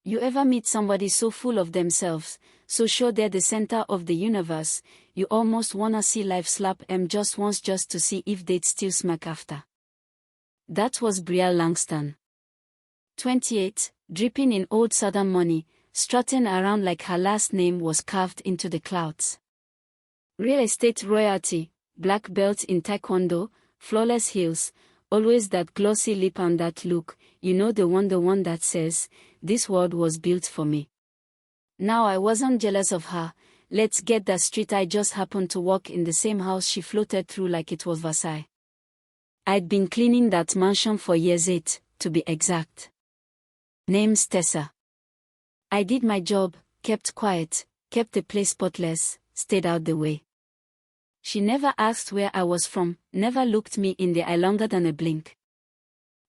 You ever meet somebody so full of themselves, so sure they're the center of the universe, you almost wanna see life slap them just once just to see if they'd still smack after? That was Brielle Langston. 28, dripping in old Southern money, strutting around like her last name was carved into the clouds. Real estate royalty, black belt in taekwondo, flawless heels, always that glossy lip and that look, you know, the one that says, this world was built for me. Now I wasn't jealous of her, let's get that straight, I just happened to walk in the same house she floated through like it was Versailles. I'd been cleaning that mansion for years, 8, to be exact. Name's Tessa. I did my job, kept quiet, kept the place spotless, stayed out the way. She never asked where I was from, never looked me in the eye longer than a blink.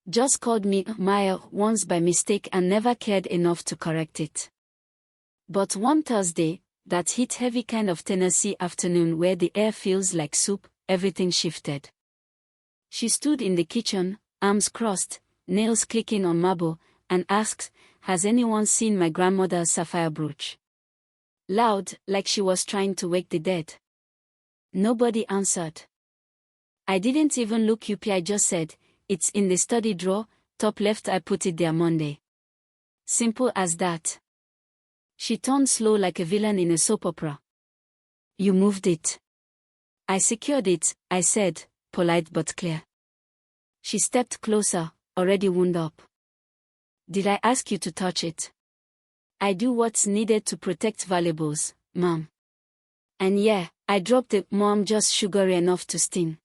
Just called me Maya once by mistake and never cared enough to correct it. But one Thursday, that heat-heavy kind of Tennessee afternoon where the air feels like soup, everything shifted. She stood in the kitchen, arms crossed, nails clicking on marble, and asked, "Has anyone seen my grandmother's sapphire brooch?" Loud, like she was trying to wake the dead. Nobody answered. I didn't even look up, I just said, "It's in the study drawer, top left, I put it there Monday." Simple as that. She turned slow like a villain in a soap opera. "You moved it." "I secured it," I said, polite but clear. She stepped closer, already wound up. "Did I ask you to touch it?" "I do what's needed to protect valuables, Mom." And yeah, I dropped the "Mom" just sugary enough to sting.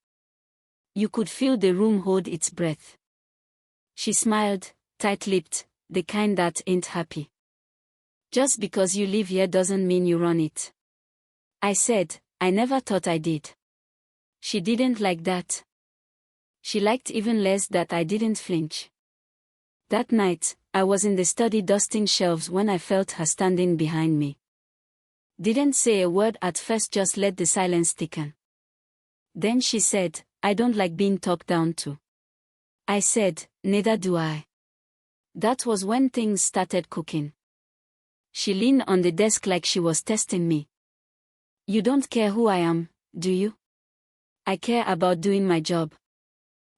You could feel the room hold its breath. She smiled, tight-lipped, the kind that ain't happy. "Just because you live here doesn't mean you run it." I said, "I never thought I did." She didn't like that. She liked even less that I didn't flinch. That night, I was in the study dusting shelves when I felt her standing behind me. Didn't say a word at first, just let the silence thicken. Then she said, "I don't like being talked down to." I said, "Neither do I." That was when things started cooking. She leaned on the desk like she was testing me. "You don't care who I am, do you?" "I care about doing my job."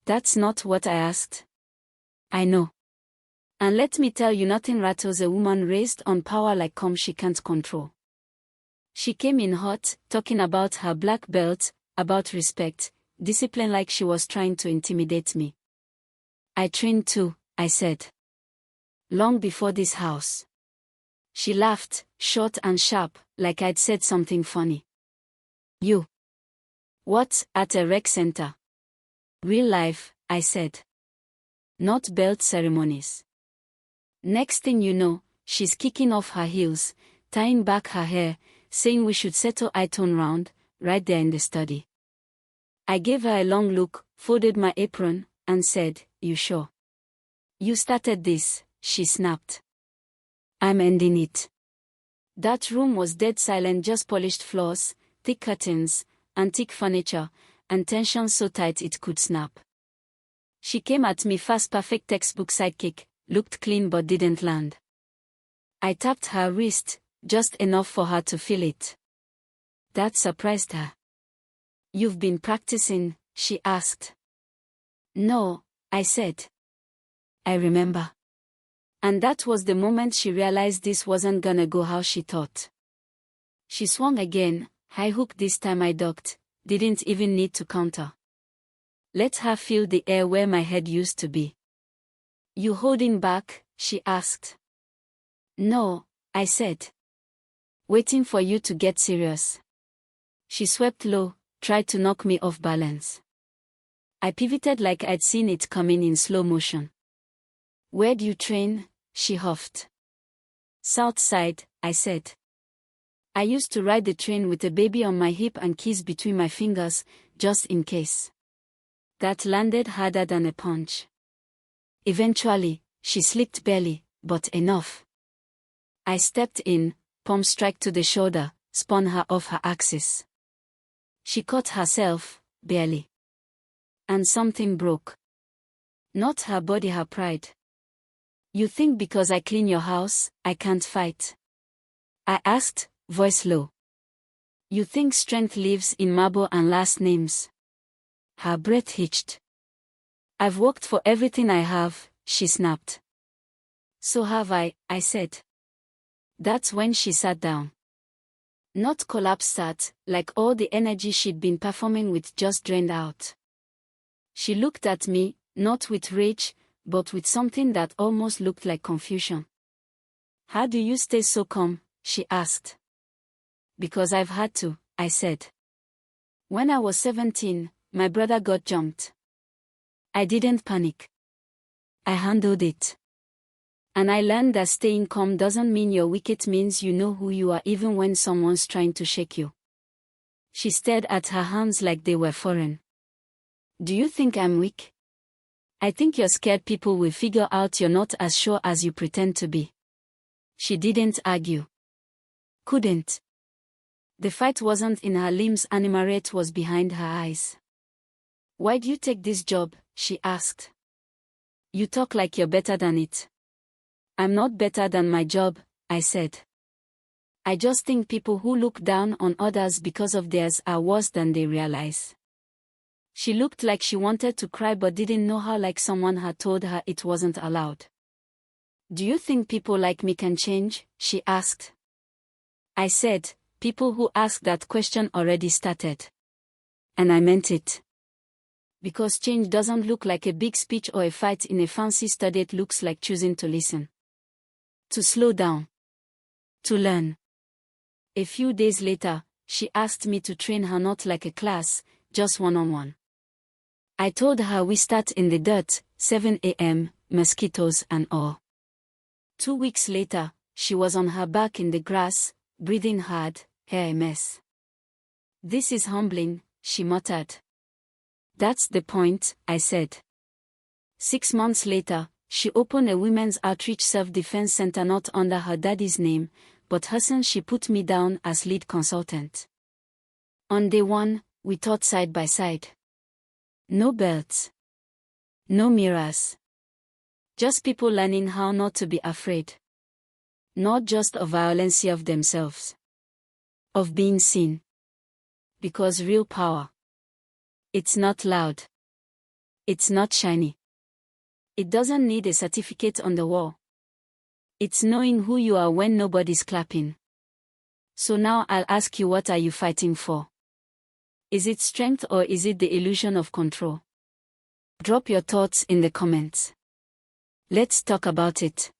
"That's not what I asked." "I know. And let me tell you, nothing rattles a woman raised on power like calm she can't control." She came in hot, talking about her black belt, about respect, discipline, like she was trying to intimidate me. "I trained too," I said. "Long before this house." She laughed, short and sharp, like I'd said something funny. "You? What, at a rec center?" "Real life," I said. "Not belt ceremonies." Next thing you know, she's kicking off her heels, tying back her hair, saying we should settle. I turned round, right there in the study. I gave her a long look, folded my apron, and said, "You sure? You started this," she snapped. "I'm ending it." That room was dead silent, just polished floors, thick curtains, antique furniture, and tension so tight it could snap. She came at me fast, perfect textbook sidekick, looked clean but didn't land. I tapped her wrist, just enough for her to feel it. That surprised her. "You've been practicing?" she asked. "No," I said. "I remember." And that was the moment she realized this wasn't gonna go how she thought. She swung again, high hook this time. I ducked, didn't even need to counter. Let her feel the air where my head used to be. "You holding back?" she asked. "No," I said. "Waiting for you to get serious." She swept low, tried to knock me off balance. I pivoted like I'd seen it coming in slow motion. "Where do you train?" she huffed. "South Side," I said. I used to ride the train with a baby on my hip and keys between my fingers, just in case. That landed harder than a punch. Eventually, she slipped barely, but enough. I stepped in, palm strike to the shoulder, spun her off her axis. She caught herself, barely. And something broke. Not her body, her pride. You think because I clean your house, I can't fight? I asked, voice low. You think strength lives in marble and last names? Her breath hitched. I've worked for everything I have, she snapped. So have I said. That's when she sat down. Not collapsed at, like all the energy she'd been performing with just drained out. She looked at me, not with rage, but with something that almost looked like confusion. How do you stay so calm? She asked. Because I've had to, I said. When I was 17, my brother got jumped. I didn't panic. I handled it. And I learned that staying calm doesn't mean you're weak, it means you know who you are even when someone's trying to shake you. She stared at her hands like they were foreign. Do you think I'm weak? I think you're scared people will figure out you're not as sure as you pretend to be. She didn't argue. Couldn't. The fight wasn't in her limbs, animate was behind her eyes. Why'd you take this job? She asked. You talk like you're better than it. I'm not better than my job, I said. I just think people who look down on others because of theirs are worse than they realize. She looked like she wanted to cry but didn't know how, like someone had told her it wasn't allowed. Do you think people like me can change? She asked. I said, people who ask that question already started. And I meant it. Because change doesn't look like a big speech or a fight in a fancy study, it looks like choosing to listen. To slow down. To learn. A few days later, she asked me to train her, not like a class, just one-on-one. I told her we start in the dirt, 7 a.m., mosquitoes and all. 2 weeks later, she was on her back in the grass, breathing hard, hair a mess. This is humbling, she muttered. That's the point, I said. 6 months later, she opened a women's outreach self-defense center, not under her daddy's name, but Hassan. She put me down as lead consultant. On day 1, we taught side by side. No belts. No mirrors. Just people learning how not to be afraid. Not just of violence of themselves. Of being seen. Because real power. It's not loud. It's not shiny. It doesn't need a certificate on the wall. It's knowing who you are when nobody's clapping. So now I'll ask you, what are you fighting for? Is it strength or is it the illusion of control? Drop your thoughts in the comments. Let's talk about it.